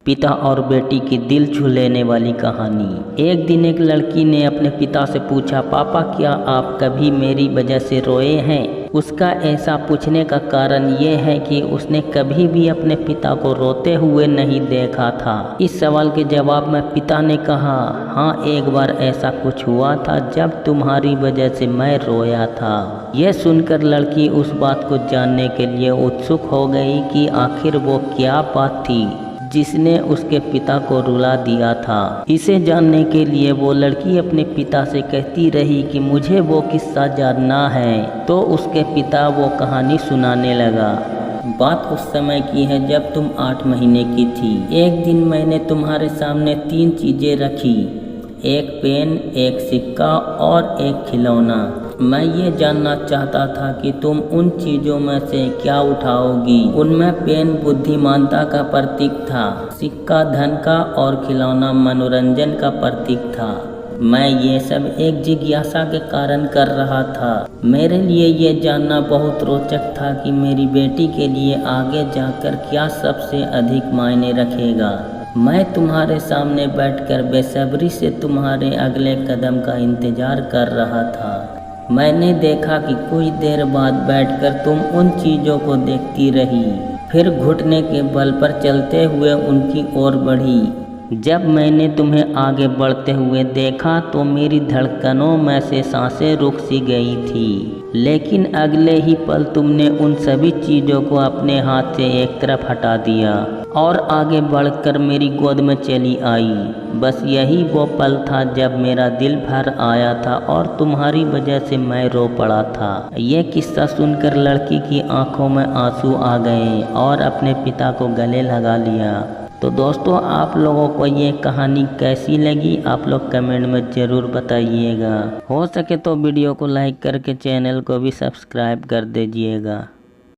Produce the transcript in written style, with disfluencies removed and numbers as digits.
पिता और बेटी की दिल छू लेने वाली कहानी। एक दिन एक लड़की ने अपने पिता से पूछा, पापा क्या आप कभी मेरी वजह से रोए हैं? उसका ऐसा पूछने का कारण ये है कि उसने कभी भी अपने पिता को रोते हुए नहीं देखा था। इस सवाल के जवाब में पिता ने कहा, हाँ एक बार ऐसा कुछ हुआ था जब तुम्हारी वजह से मैं रोया था। यह सुनकर लड़की उस बात को जानने के लिए उत्सुक हो गई कि आखिर वो क्या बात थी जिसने उसके पिता को रुला दिया था। इसे जानने के लिए वो लड़की अपने पिता से कहती रही कि मुझे वो किस्सा जानना है। तो उसके पिता वो कहानी सुनाने लगा। बात उस समय की है जब तुम 8 महीने की थी। एक दिन मैंने तुम्हारे सामने 3 चीज़ें रखी, एक पेन, एक सिक्का और एक खिलौना। मैं ये जानना चाहता था कि तुम उन चीज़ों में से क्या उठाओगी। उनमें पेन बुद्धिमानता का प्रतीक था, सिक्का धन का और खिलौना मनोरंजन का प्रतीक था। मैं ये सब एक जिज्ञासा के कारण कर रहा था। मेरे लिए ये जानना बहुत रोचक था कि मेरी बेटी के लिए आगे जाकर क्या सबसे अधिक मायने रखेगा। मैं तुम्हारे सामने बैठकर बेसब्री से तुम्हारे अगले कदम का इंतजार कर रहा था। मैंने देखा कि कुछ देर बाद बैठकर तुम उन चीज़ों को देखती रही, फिर घुटने के बल पर चलते हुए उनकी ओर बढ़ी। जब मैंने तुम्हें आगे बढ़ते हुए देखा तो मेरी धड़कनों में से सांसें रुक सी गई थी, लेकिन अगले ही पल तुमने उन सभी चीज़ों को अपने हाथ से एक तरफ हटा दिया और आगे बढ़कर मेरी गोद में चली आई। बस यही वो पल था जब मेरा दिल भर आया था और तुम्हारी वजह से मैं रो पड़ा था। ये किस्सा सुनकर लड़की की आंखों में आंसू आ गए और अपने पिता को गले लगा लिया। तो दोस्तों, आप लोगों को ये कहानी कैसी लगी आप लोग कमेंट में ज़रूर बताइएगा। हो सके तो वीडियो को लाइक करके चैनल को भी सब्सक्राइब कर दीजिएगा।